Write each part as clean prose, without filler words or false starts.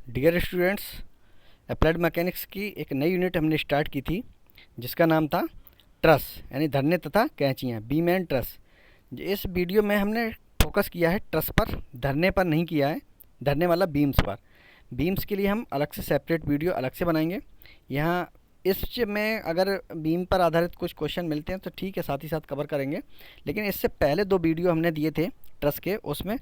Dear students, applied mechanics की एक नई यूनिट हमने स्टार्ट की थी जिसका नाम था ट्रस यानी धरने तथा कैंचियाँ, बीम एंड ट्रस। इस वीडियो में हमने फोकस किया है ट्रस पर, धरने पर नहीं किया है, धरने वाला बीम्स पर। बीम्स के लिए हम अलग से सेपरेट वीडियो अलग से बनाएंगे। यहाँ इस में अगर बीम पर आधारित कुछ क्वेश्चन मिलते हैं तो ठीक है, साथ ही साथ कवर करेंगे। लेकिन इससे पहले दो वीडियो हमने दिए थे ट्रस के, उसमें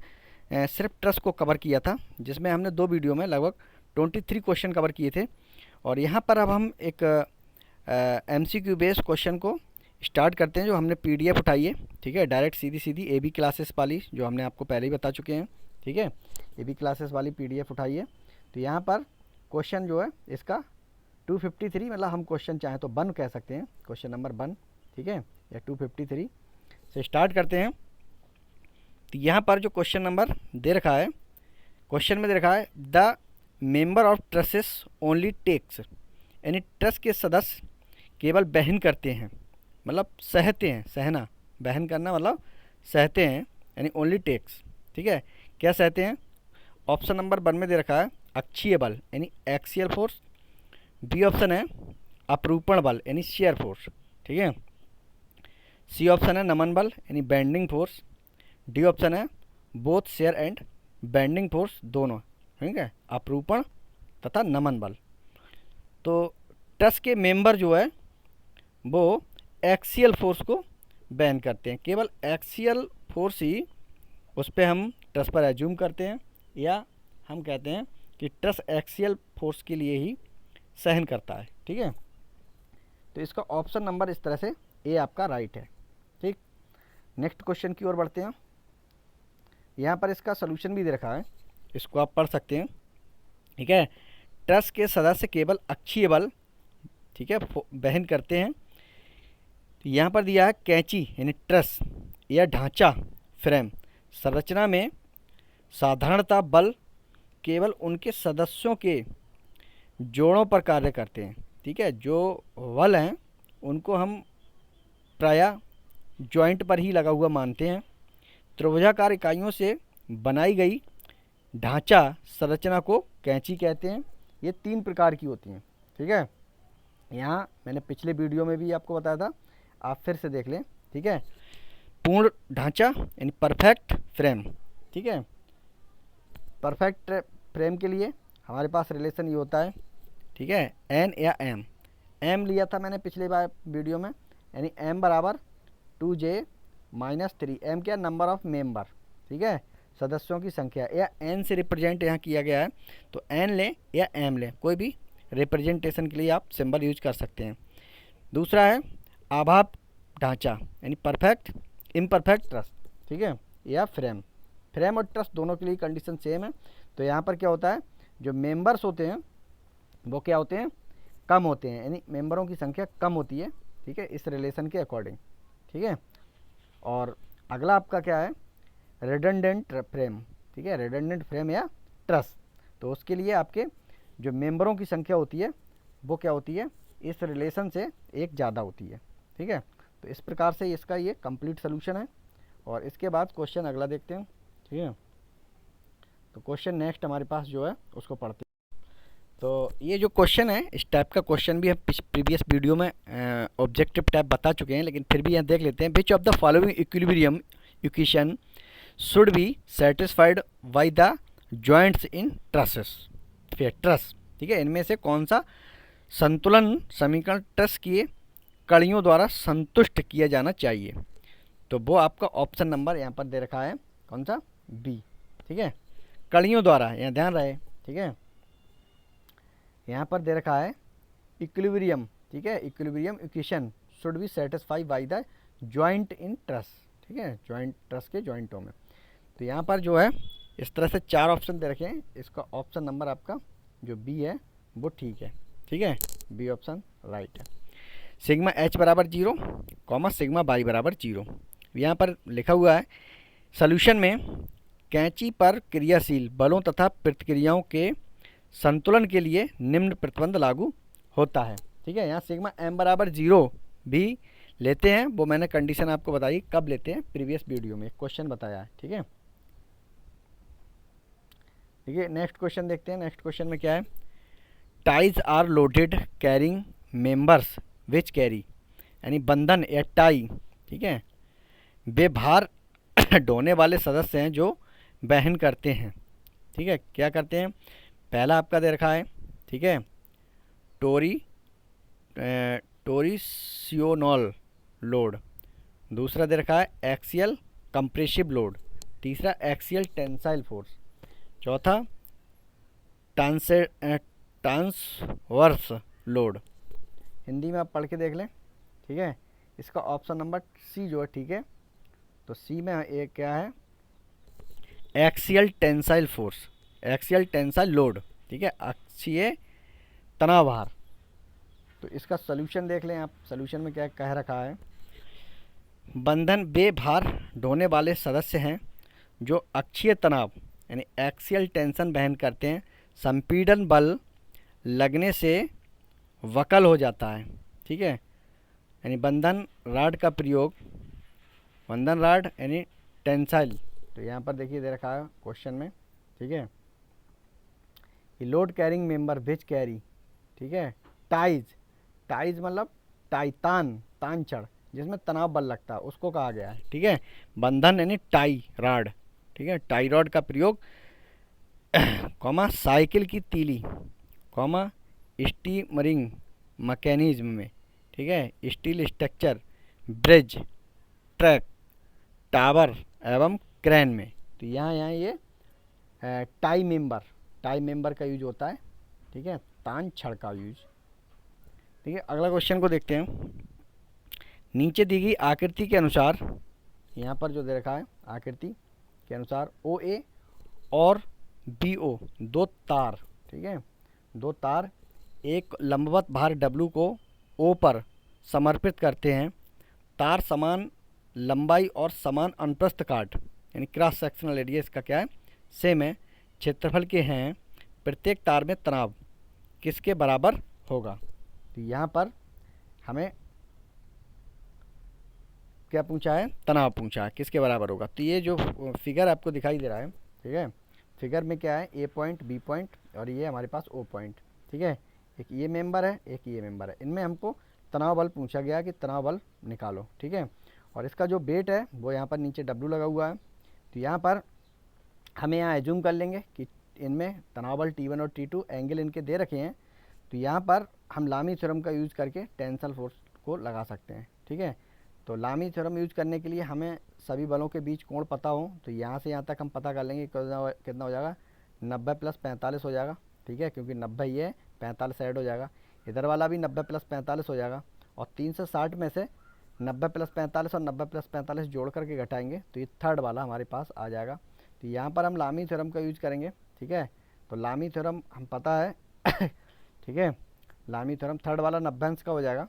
सिर्फ ट्रस को कवर किया था, जिसमें हमने दो वीडियो में लगभग 23 क्वेश्चन कवर किए थे। और यहाँ पर अब हम एक MCQ बेस्ड क्वेश्चन को स्टार्ट करते हैं, जो हमने PDF उठाई है। ठीक है, डायरेक्ट सीधी सीधी AB क्लासेस वाली, जो हमने आपको पहले ही बता चुके हैं। ठीक है, AB क्लासेस वाली PDF उठाई है। तो यहाँ पर क्वेश्चन जो है इसका 253, मतलब हम क्वेश्चन चाहें तो 1 कह सकते हैं, क्वेश्चन नंबर 1। ठीक है, या 253 से स्टार्ट करते हैं। तो यहाँ पर जो क्वेश्चन नंबर दे रखा है, क्वेश्चन में दे रखा है the member of trusses only takes, यानी ट्रस के सदस्य केवल बहन करते हैं, मतलब सहते हैं, सहना, बहन करना मतलब सहते हैं, यानी ओनली टेक्स। ठीक है, क्या सहते हैं? ऑप्शन नंबर 1 में दे रखा है अक्षीय बल यानी एक्सियल फोर्स, बी ऑप्शन है अपरूपण बल यानी शेयर फोर्स। ठीक है, सी ऑप्शन है नमन बल यानी बेंडिंग फोर्स, डी ऑप्शन है both share and bending force, दोनों। ठीक है, अपरूपण तथा नमन बल। तो ट्रस के मेंबर जो है वो एक्सियल फोर्स को बैन करते हैं, केवल एक्सियल फोर्स ही उस पर हम ट्रस पर एज्यूम करते हैं, या हम कहते हैं कि ट्रस एक्सियल फोर्स के लिए ही सहन करता है। ठीक है, तो इसका ऑप्शन नंबर इस तरह से ए आपका राइट है। ठीक, नेक्स्ट क्वेश्चन की ओर बढ़ते हैं। यहाँ पर इसका सोल्यूशन भी दे रखा है, इसको आप पढ़ सकते हैं। ठीक है, ट्रस के सदस्य केवल अक्षीय बल, ठीक है, वहन करते हैं। तो यहाँ पर दिया है कैंची यानी ट्रस या ढांचा फ्रेम संरचना में साधारणतः बल केवल उनके सदस्यों के जोड़ों पर कार्य करते हैं। ठीक है, जो बल हैं उनको हम प्रायः जॉइंट पर ही लगा हुआ मानते हैं। त्रिभुजाकार इकाइयों से बनाई गई ढांचा संरचना को कैंची कहते हैं। ये 3 प्रकार की होती हैं। ठीक है, यहाँ मैंने पिछले वीडियो में भी आपको बताया था, आप फिर से देख लें। ठीक है, पूर्ण ढांचा यानी परफेक्ट फ्रेम। ठीक है, परफेक्ट फ्रेम के लिए हमारे पास रिलेशन ये होता है, ठीक है, N या M लिया था मैंने पिछले बार वीडियो में, यानी M बराबर 2J-3। M क्या? Number of member. ठीक है, सदस्यों की संख्या, या N से रिप्रेजेंट यहाँ किया गया है, तो N लें या M लें, कोई भी रिप्रेजेंटेशन के लिए आप सिंबल यूज कर सकते हैं। दूसरा है आभाप ढांचा यानी परफेक्ट इम्परफेक्ट ट्रस। ठीक है, या फ्रेम और ट्रस दोनों के लिए कंडीशन सेम है। तो यहाँ पर क्या होता है, जो मेंबर्स होते हैं वो क्या होते हैं? कम होते हैं, यानी मेंबरों की संख्या कम होती है। ठीक है, इस रिलेशन के अकॉर्डिंग। ठीक है, और अगला आपका क्या है? Redundant frame. ठीक है, रिडंडेंट फ्रेम या ट्रस, तो उसके लिए आपके जो मेंबरों की संख्या होती है वो क्या होती है? इस रिलेशन से एक ज़्यादा होती है। ठीक है, तो इस प्रकार से इसका ये कंप्लीट सोल्यूशन है। और इसके बाद क्वेश्चन अगला देखते हैं। ठीक है, तो क्वेश्चन नेक्स्ट हमारे पास जो है उसको पढ़ते हैं। तो ये जो क्वेश्चन है, इस टाइप का क्वेश्चन भी हम प्रीवियस वीडियो में ऑब्जेक्टिव टाइप बता चुके हैं, लेकिन फिर भी यहाँ देख लेते हैं। Which of the following equilibrium equation should be satisfied by the joints in trusses, फिर ट्रस। ठीक है, इनमें से कौन सा संतुलन समीकरण ट्रस की कड़ियों द्वारा संतुष्ट किया जाना चाहिए? तो वो आपका ऑप्शन नंबर यहाँ पर दे रखा है, कौन सा? बी। ठीक है, कड़ियों द्वारा, यहाँ ध्यान रहे। ठीक है, यहाँ पर दे रखा है इक्विलिब्रियम। ठीक है, equilibrium equation should be satisfy by the joint in truss. ठीक है, जॉइंट ट्रस के जॉइंटों में। तो यहाँ पर जो है इस तरह से 4 ऑप्शन दे रखे हैं, इसका ऑप्शन नंबर आपका जो बी है वो ठीक है। ठीक है, बी ऑप्शन राइट है। सिग्मा H बराबर 0 कॉमा सिग्मा Y बराबर 0। यहाँ पर लिखा हुआ है सॉल्यूशन में कैंची पर क्रियाशील बलों तथा प्रतिक्रियाओं के संतुलन के लिए निम्न प्रतिबंध लागू होता है। ठीक है, यहाँ सिग्मा M बराबर 0 भी लेते हैं, वो मैंने कंडीशन आपको बताई कब लेते हैं, प्रीवियस वीडियो में क्वेश्चन बताया है। ठीक है, ठीक है, नेक्स्ट क्वेश्चन देखते हैं। नेक्स्ट क्वेश्चन में क्या है, ties are loaded carrying members which carry, यानी बंधन या टाई, ठीक है, वे भार ढोने वाले सदस्य हैं जो वहन करते हैं। ठीक है, क्या करते हैं, पहला आपका दे रखा है, ठीक है, टोरी टोरिसियोनॉल लोड, दूसरा दे रखा है एक्सियल कंप्रेसिव लोड, तीसरा एक्सियल टेंसाइल फोर्स, चौथा ट्रांसवर्स लोड। हिंदी में आप पढ़ के देख लें। ठीक है, इसका ऑप्शन नंबर सी जो है, ठीक है, तो सी में एक क्या है, axial tensile force, axial tensile load. ठीक है, अक्षीय तनाव भार। तो इसका सॉल्यूशन देख लें आप, सॉल्यूशन में क्या कह रखा है, बंधन वे भार ढोने वाले सदस्य हैं जो अक्षीय तनाव यानी एक्सियल टेंशन वहन करते हैं, संपीड़न बल लगने से वकल हो जाता है। ठीक है, यानी बंधन राड का प्रयोग, बंधन राड यानी टेंसाइल, तो यहाँ पर देखिए दे रखा है क्वेश्चन में। ठीक है, load carrying member which carry, ठीक है, टाइज, टाइज मतलब टाई, तान चढ़, जिसमें तनाव बल लगता है, उसको कहा गया है। ठीक है, बंधन यानी टाई राड, ठीक है, टाई रॉड का प्रयोग कॉमा साइकिल की तीली, कॉमा स्टीमरिंग मैकेनिज्म में, ठीक है, steel structure, bridge, truck, tower एवं क्रेन में। तो यहाँ ये टाई मेंबर का यूज होता है। ठीक है, तान छड़ का यूज। ठीक है, अगला क्वेश्चन को देखते हैं। नीचे दी गई आकृति के अनुसार, यहाँ पर जो दे रखा है आकृति के अनुसार ओ ए और बी ओ दो तार, ठीक है, दो तार एक लंबवत भार W को O पर समर्पित करते हैं। तार समान लंबाई और समान अनुप्रस्थ काट यानी क्रॉस सेक्शनल एरिया इसका क्या है, सेम है, क्षेत्रफल के हैं। प्रत्येक तार में तनाव किसके बराबर होगा। तो यहाँ पर हमें क्या पूछा है, तनाव पूछा है, किसके बराबर होगा। तो ये जो फिगर आपको दिखाई दे रहा है, ठीक है, फिगर में क्या है, ए पॉइंट, बी पॉइंट और ये हमारे पास ओ पॉइंट। ठीक है, एक ये मेंबर है, एक ये मेंबर है, इनमें हमको तनाव बल पूछा गया कि तनाव बल निकालो। ठीक है, और इसका जो वेट है वो यहाँ पर नीचे W लगा हुआ है। तो यहाँ पर हमें यहाँ एज्यूम कर लेंगे कि इनमें तनाव बल T1 और T2 एंगल इनके दे रखे हैं। तो यहाँ पर हम लामी थ्योरम का यूज़ करके टेंसल फोर्स को लगा सकते हैं। ठीक है, तो लामी थ्योरम यूज करने के लिए हमें सभी बलों के बीच कोण पता हो, तो यहाँ से यहाँ तक हम पता कर लेंगे कितना हो जाएगा, 90 + 45 हो जाएगा। ठीक है, क्योंकि 90 ये 45 ऐड हो जाएगा, इधर वाला भी 90 + 45 हो जाएगा, और 360 में से 90 + 45 और 90 + 45 जोड़ करके घटाएंगे तो ये थर्ड वाला हमारे पास आ जाएगा। तो यहाँ पर हम लामी थ्योरम का यूज करेंगे। ठीक है, तो लामी थ्योरम हम पता है ठीक है, लामी थ्योरम थर्ड वाला 90 अंश का हो जाएगा।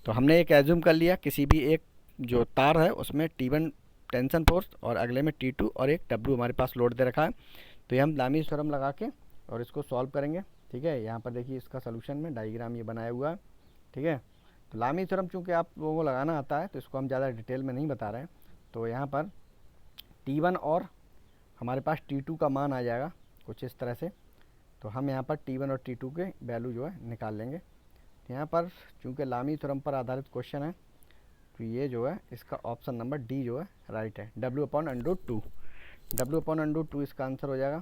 तो हमने एक एज्यूम कर लिया, किसी भी एक जो तार है उसमें T1 टेंशन फोर्स और अगले में T2 और एक W हमारे पास लोड दे रखा है। तो ये हम लामी थ्योरम लगा के और इसको सॉल्व करेंगे। ठीक है, यहाँ पर देखिए इसका सोल्यूशन में डायग्राम ये बनाया हुआ है। ठीक है, तो लामी थ्योरम चूँकि आप लोगों को लगाना आता है तो इसको हम ज़्यादा डिटेल में नहीं बता रहे हैं। तो यहाँ पर T1 और हमारे पास T2 का मान आ जाएगा कुछ इस तरह से। तो हम यहाँ पर T1 और T2 के वैल्यू जो है निकाल लेंगे। यहाँ पर चूँकि लामी थ्योरम पर आधारित क्वेश्चन है तो ये जो है इसका ऑप्शन नंबर डी जो है राइट है, W/√2, W/√2 इसका आंसर हो जाएगा।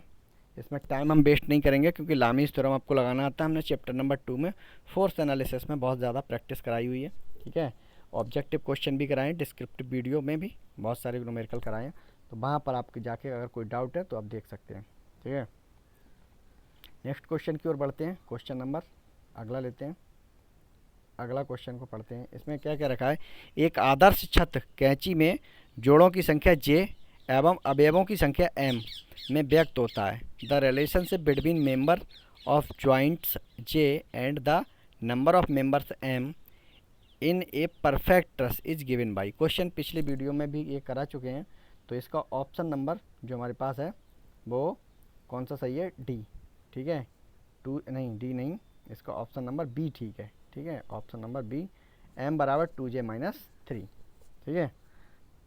इसमें टाइम हम वेस्ट नहीं करेंगे क्योंकि लामी थ्योरम आपको लगाना आता है, हमने चैप्टर नंबर 2 में फोर्स एनालिसिस में बहुत ज़्यादा प्रैक्टिस कराई हुई है। ठीक है, ऑब्जेक्टिव क्वेश्चन भी कराएं, डिस्क्रिप्टिव वीडियो में भी बहुत सारे न्यूमेरिकल कराए हैं, तो वहाँ पर आपके जाके अगर कोई डाउट है तो आप देख सकते हैं। ठीक है, नेक्स्ट क्वेश्चन की ओर बढ़ते हैं। क्वेश्चन नंबर अगला लेते हैं, अगला क्वेश्चन को पढ़ते हैं। इसमें क्या क्या रखा है, एक आदर्श छत कैंची में जोड़ों की संख्या J एवं अवयवों की संख्या M में व्यक्त होता है। The relationship between member of joints J and the number of members M in a perfect truss is given by. Question पिछले वीडियो में भी ये करा चुके हैं, तो इसका ऑप्शन नंबर जो हमारे पास है वो कौन सा सही है, डी। ठीक है, डी नहीं, इसका ऑप्शन नंबर बी ठीक है। ठीक है, option number B, M = 2J-3। ठीक है,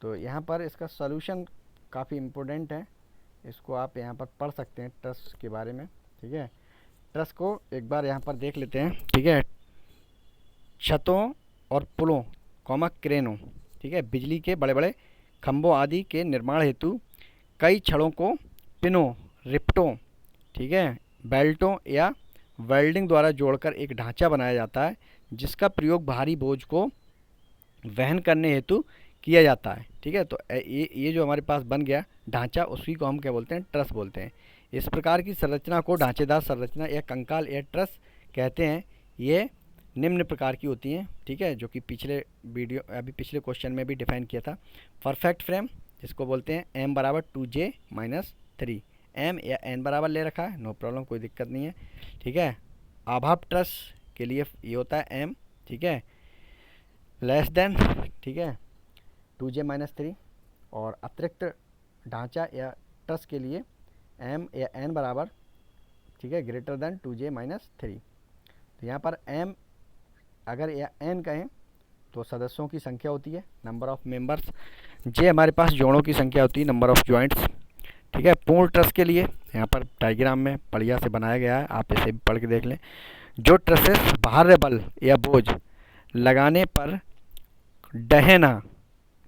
तो यहाँ पर इसका सॉल्यूशन काफ़ी इम्पोर्टेंट है, इसको आप यहाँ पर पढ़ सकते हैं ट्रस के बारे में, ठीक है। ट्रस को एक बार यहाँ पर देख लेते हैं, ठीक है। छतों और पुलों क्रेनों, ठीक है, बिजली के बड़े बड़े खंभों आदि के निर्माण हेतु कई छड़ों को पिनों, रिप्टों, ठीक है, बेल्टों या वेल्डिंग द्वारा जोड़कर एक ढांचा बनाया जाता है, जिसका प्रयोग भारी बोझ को वहन करने हेतु किया जाता है, ठीक है। तो ये जो हमारे पास बन गया ढांचा, उसी को हम क्या बोलते हैं, ट्रस बोलते हैं। इस प्रकार की संरचना को ढांचेदार संरचना या कंकाल या ट्रस कहते हैं। ये निम्न प्रकार की होती हैं, ठीक है, जो कि पिछले क्वेश्चन में भी डिफाइन किया था। परफेक्ट फ्रेम, जिसको बोलते हैं m बराबर 2j-3, m या n बराबर ले रखा है, नो प्रॉब्लम, कोई दिक्कत नहीं है, ठीक है। आभाप ट्रस के लिए ये होता है m, ठीक है, लेस देन, ठीक है, 2j-3, और अतिरिक्त ढांचा या ट्रस के लिए m या n बराबर, ठीक है, ग्रेटर देन 2j-3। तो यहाँ पर m अगर या n कहें तो सदस्यों की संख्या होती है, नंबर ऑफ मेंबर्स। j हमारे पास जोड़ों की संख्या होती है, नंबर ऑफ जॉइंट्स, ठीक है। पूर्ण ट्रस के लिए यहाँ पर डायग्राम में बढ़िया से बनाया गया है, आप इसे भी पढ़ के देख लें। जो ट्रसेस बाह्य बल या बोझ लगाने पर डहेना,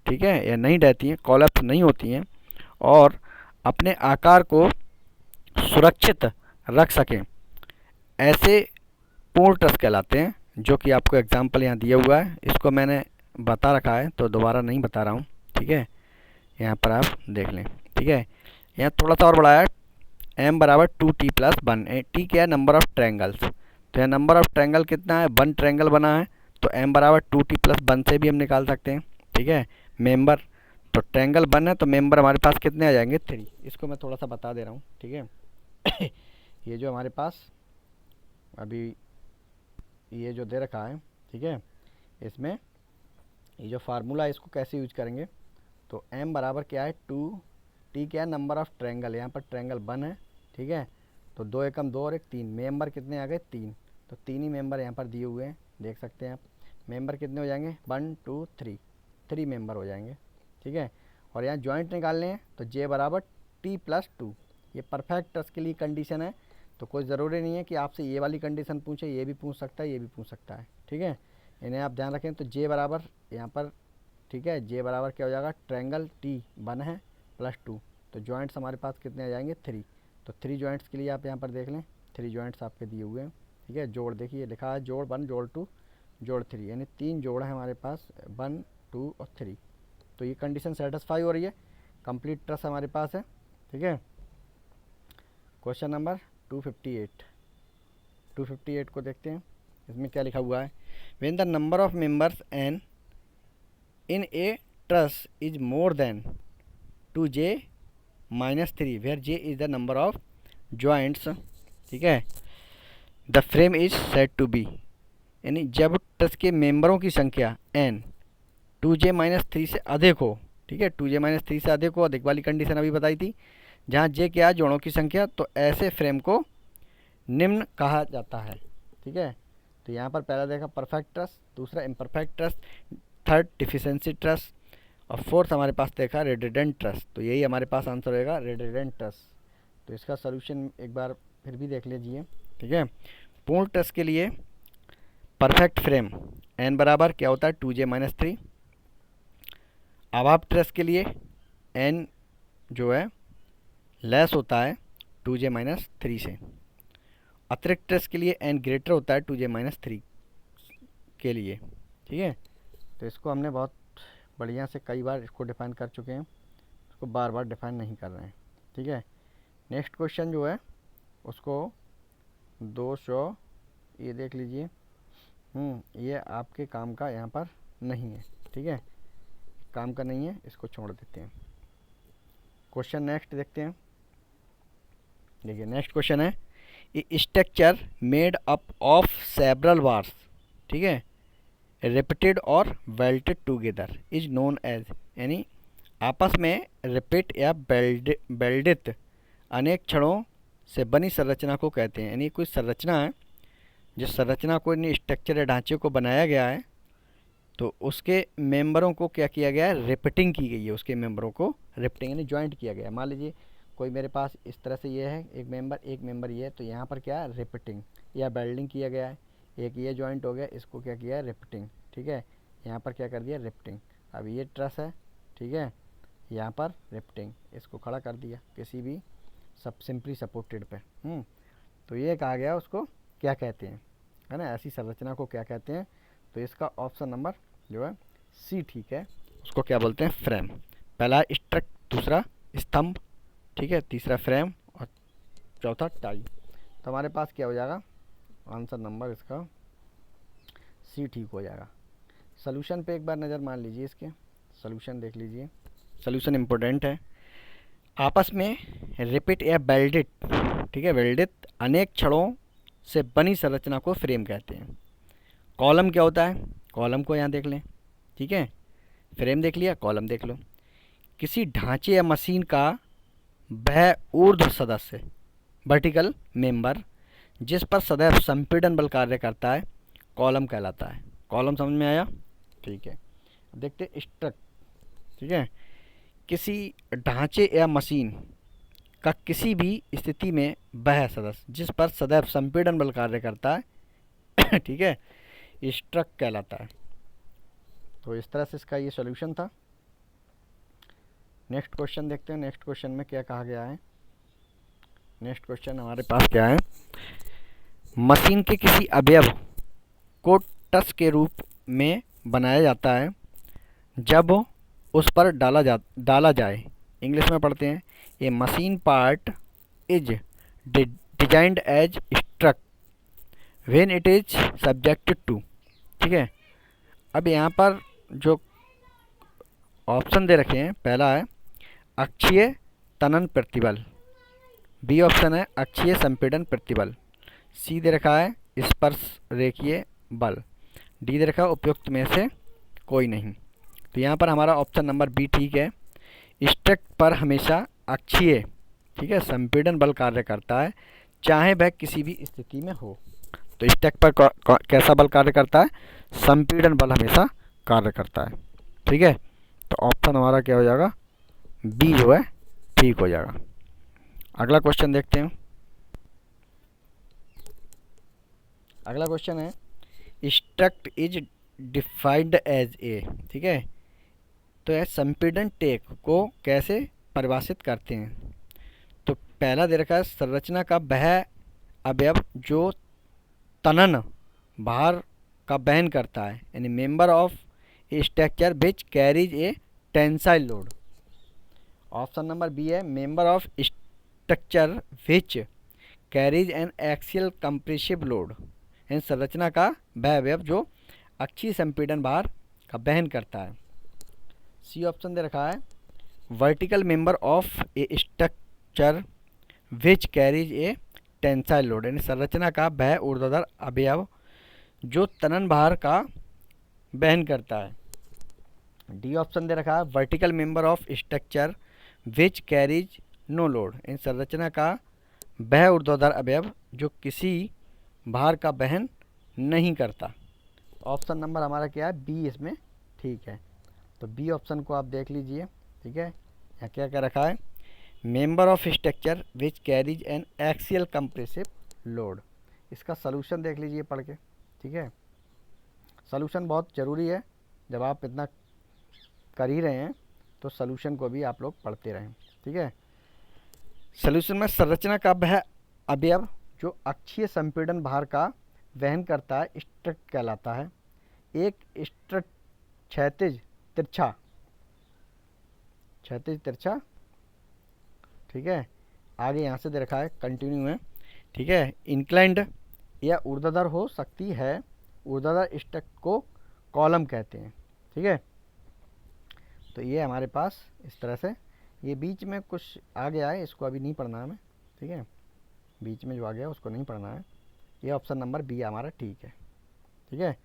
ठीक है, या नहीं डहती हैं, कोलैप्स नहीं होती हैं और अपने आकार को सुरक्षित रख सकें, ऐसे पूर्ण ट्रस कहलाते हैं। जो कि आपको एग्जाम्पल यहाँ दिया हुआ है, इसको मैंने बता रखा है तो दोबारा नहीं बता रहा हूँ, ठीक है, यहाँ पर आप देख लें, ठीक है। यहाँ थोड़ा सा और बढ़ाया, m बराबर 2t+1, t क्या है, नंबर ऑफ ट्रायंगल्स। तो यहाँ नंबर ऑफ ट्रायंगल कितना है, 1 ट्रायंगल बना है, तो m बराबर 2t+1 से भी हम निकाल सकते हैं, ठीक है। मेंबर, तो ट्रायंगल 1 है तो मेंबर हमारे पास कितने आ जाएंगे, 3। इसको मैं थोड़ा सा बता दे रहा हूँ, ठीक है। ये जो हमारे पास अभी ये जो दे रखा है, ठीक है, इसमें ये जो फार्मूला है इसको कैसे यूज करेंगे, तो m बराबर क्या है 2, t क्या है, नंबर ऑफ ट्रायंगल, यहाँ पर ट्रायंगल 1 है, ठीक है, तो 2 एकम 2 और 1 3, मेंबर कितने आ गए, 3। तो 3 ही मेंबर यहाँ पर दिए हुए हैं, देख सकते हैं आप। मेंबर कितने हो जाएंगे, 1 2 3, 3 मेंबर हो जाएंगे, ठीक है। और यहाँ जॉइंट निकालने हैं तो j बराबर t+2। ये परफेक्ट ट्रस के लिए कंडीशन है, तो कोई ज़रूरी नहीं है कि आपसे ये वाली कंडीशन पूछे, ये भी पूछ सकता है, ये भी पूछ सकता है, ठीक है। इन्हें आप ध्यान रखें। तो j बराबर यहाँ पर, ठीक है, j बराबर क्या हो जाएगा, ट्रायंगल t 1 है +2, तो जॉइंट्स हमारे पास कितने आ जाएंगे, 3। तो 3 जॉइंट्स के लिए आप यहाँ पर देख लें, 3 जॉइंट्स आपके दिए हुए हैं, ठीक है। जोड़ देखिए लिखा है, जोड़ 1 जोड़ 2 जोड़ 3, यानी 3 जोड़ है हमारे पास, 1 2 और 3। तो ये कंडीशन सेटिस्फाई हो रही है, कंप्लीट ट्रस हमारे पास है, ठीक है। क्वेश्चन नंबर 258 को देखते हैं। इसमें क्या लिखा हुआ है, when the number of members n in a truss is more than 2j-3 where j is the number of joints, ठीक है, the frame is said to be. यानी जब ट्रस के मेंबरों की संख्या n 2j-3 से अधिक हो, ठीक है, 2j-3 से अधिक हो, अधिक वाली कंडीशन अभी बताई थी, जहाँ j क्या है, जोड़ों की संख्या, तो ऐसे फ्रेम को निम्न कहा जाता है, ठीक है। तो यहाँ पर पहला देखा परफेक्ट ट्रस, दूसरा imperfect truss, third deficiency truss, और फोर्थ हमारे पास देखा रेडिडेंट ट्रस। तो यही हमारे पास आंसर होएगा, रेडिडेंट ट्रस। तो इसका सॉल्यूशन एक बार फिर भी देख लीजिए, ठीक है। पूर्ण ट्रस के लिए परफेक्ट फ्रेम n बराबर क्या होता है, 2j-3। आभाप ट्रस के लिए n जो है लेस होता है 2j-3 से। अतिरिक्त ट्रस के लिए n ग्रेटर होता है 2j-3 के लिए, ठीक है। तो इसको हमने बहुत बढ़िया से कई बार इसको डिफाइन कर चुके हैं, इसको बार बार डिफाइन नहीं कर रहे हैं, ठीक है। नेक्स्ट क्वेश्चन जो है उसको 200, ये देख लीजिए, ये आपके काम का यहाँ पर नहीं है, ठीक है, काम का नहीं है, इसको छोड़ देते हैं। क्वेश्चन नेक्स्ट देखते हैं। देखिए नेक्स्ट क्वेश्चन है, a structure made up of several bars, ठीक है, रिपीटेड और welded together is known as. यानी आपस में रिपीट या बेल्डित अनेक छड़ों से बनी संरचना को कहते हैं। यानी कोई संरचना है, जिस संरचना को इन स्ट्रक्चर या ढांचे को बनाया गया है, तो उसके मेंबरों को क्या किया गया है, रिपीटिंग की गई है, उसके मेंबरों को रिपीटिंग यानी ज्वाइंट किया गया है। मान लीजिए कोई मेरे पास इस तरह से ये है एक मेंबर ये है, तो यहाँ पर क्या है रिपीटिंग या बेल्डिंग किया गया है। एक ये जॉइंट हो गया, इसको क्या किया है रिपीटिंग, ठीक है। यहाँ पर क्या कर दिया रिपीटिंग। अब ये ट्रस है, ठीक है, यहाँ पर रिपीटिंग, इसको खड़ा कर दिया किसी भी सब सिंपली सपोर्टेड पे। तो ये कहा गया उसको क्या कहते हैं, है ना, ऐसी संरचना को क्या कहते हैं। तो इसका ऑप्शन नंबर जो है सी ठीक है, उसको क्या बोलते हैं फ्रेम। पहला स्ट्रक्ट, दूसरा स्तंभ, ठीक है, तीसरा फ्रेम और चौथा टाई। तो हमारे पास क्या हो जाएगा आंसर नंबर इसका सी ठीक हो जाएगा। सॉल्यूशन पे एक बार नज़र मार लीजिए, इसके सॉल्यूशन देख लीजिए। सॉल्यूशन इम्पोर्टेंट है। आपस में रिपीट या वेल्डेड, ठीक है, वेल्डेड अनेक छड़ों से बनी संरचना को फ्रेम कहते हैं। कॉलम क्या होता है, कॉलम को यहाँ देख लें, ठीक है, फ्रेम देख लिया, कॉलम देख लो। किसी ढांचे या मशीन का वह ऊर्ध्व सदस्य वर्टिकल मेंबर जिस पर सदैव संपीड़न बल कार्य करता है कॉलम कहलाता है। कॉलम समझ में आया, ठीक है। अब देखते हैं स्ट्रक्ट, ठीक है, किसी ढांचे या मशीन का किसी भी स्थिति में वह सदस्य जिस पर सदैव संपीड़न बल कार्य करता है ठीक है, स्ट्रक्ट कहलाता है। तो इस तरह से इसका ये सॉल्यूशन था। नेक्स्ट क्वेश्चन देखते हैं, नेक्स्ट क्वेश्चन में क्या कहा गया है। नेक्स्ट क्वेश्चन हमारे पास क्या है, मशीन के किसी अवयव को टस के रूप में बनाया जाता है जब उस पर डाला जाए। इंग्लिश में पढ़ते हैं, a machine part is designed as strut when it is subjected to, ठीक है। अब यहाँ पर जो ऑप्शन दे रखे हैं, पहला है अक्षीय तनन प्रतिबल, बी ऑप्शन है अक्षीय संपीड़न प्रतिबल, सी दे रखा है स्पर्श रेखीय बल, डी दे रखा है उपयुक्त में से कोई नहीं। तो यहाँ पर हमारा ऑप्शन नंबर बी ठीक है। स्ट्रक्ट पर हमेशा अक्षीय, ठीक है, संपीड़न बल कार्य करता है चाहे वह किसी भी स्थिति में हो। तो स्ट्रक्ट पर कैसा बल कार्य करता है, संपीड़न बल हमेशा कार्य करता है, ठीक है। तो ऑप्शन हमारा क्या हो जाएगा, बी जो है ठीक हो जाएगा। अगला क्वेश्चन देखते हैं। अगला क्वेश्चन है struct is defined as a, ठीक है। तो यह संपीड़न टेक को कैसे परिभाषित करते हैं। तो पहला दे रखा है संरचना का वह अवयव जो तनन भार का वहन करता है, यानी member of a structure which carries a tensile load. Option number B है member of structure which carries an axial compressive load, यानी संरचना का वह अवयव जो अक्षीय संपीड़न भार का वहन करता है। सी ऑप्शन दे रखा है vertical member of a structure which carries a tensile load, यानी संरचना का वह ऊर्ध्वाधर अवयव जो तनन भार का वहन करता है। डी ऑप्शन दे रखा है vertical member of structure which carries no load, इन संरचना का वह ऊर्ध्वाधर अवयव जो किसी भार का वहन नहीं करता। ऑप्शन नंबर हमारा क्या है, बी इसमें ठीक है। तो बी ऑप्शन को आप देख लीजिए, ठीक है। यहाँ क्या क्या रखा है, member of structure which carries an axial compressive load. इसका सलूशन देख लीजिए पढ़ के, ठीक है। सलूशन बहुत ज़रूरी है, जब आप इतना कर ही रहे हैं तो सलूशन को भी आप लोग पढ़ते रहें, ठीक है। सलूशन में संरचना का वह अवयव जो अक्षीय संपीड़न भार का वहन करता है स्ट्रक्ट कहलाता है। एक स्ट्रक्ट क्षैतिज तिरछा, ठीक है, आगे यहाँ से दे रखा है कंटिन्यू है, ठीक है, इंक्लाइंड या ऊर्ध्वाधर हो सकती है। ऊर्ध्वाधर स्ट्रक्ट को कॉलम कहते हैं, ठीक है। तो ये हमारे पास इस तरह से, ये बीच में कुछ आ गया है, इसको अभी नहीं पढ़ना है हमें, ठीक है, बीच में जो आ गया उसको नहीं पढ़ना है। ये ऑप्शन नंबर बी हमारा ठीक है, ठीक है।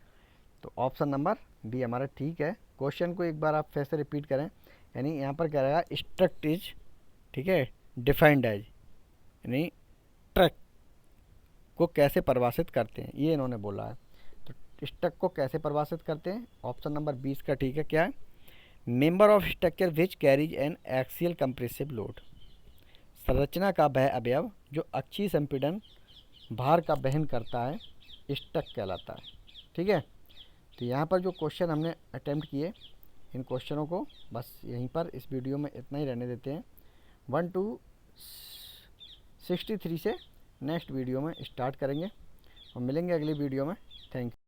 तो ऑप्शन नंबर बी हमारा ठीक है। क्वेश्चन को एक बार आप फिर से रिपीट करें, यानी यहाँ पर क्या रहेगा स्ट्रक्ट इज, ठीक है, डिफाइंड एज, यानी ट्रक को कैसे परिभाषित करते हैं, ये इन्होंने बोला है। तो स्ट्रक्ट को कैसे परिभाषित करते हैं, ऑप्शन नंबर 20 का ठीक है। क्या है, member of structure which carries an axial compressive load, संरचना का वह अवयव जो अक्षीय संपीड़न भार का वहन करता है स्टक कहलाता है। ठीक है, तो यहाँ पर जो क्वेश्चन हमने अटेम्प्ट किए, इन क्वेश्चनों को बस यहीं पर इस वीडियो में इतना ही रहने देते हैं। 1 to 63 से नेक्स्ट वीडियो में स्टार्ट करेंगे और मिलेंगे अगली वीडियो में। Thank you.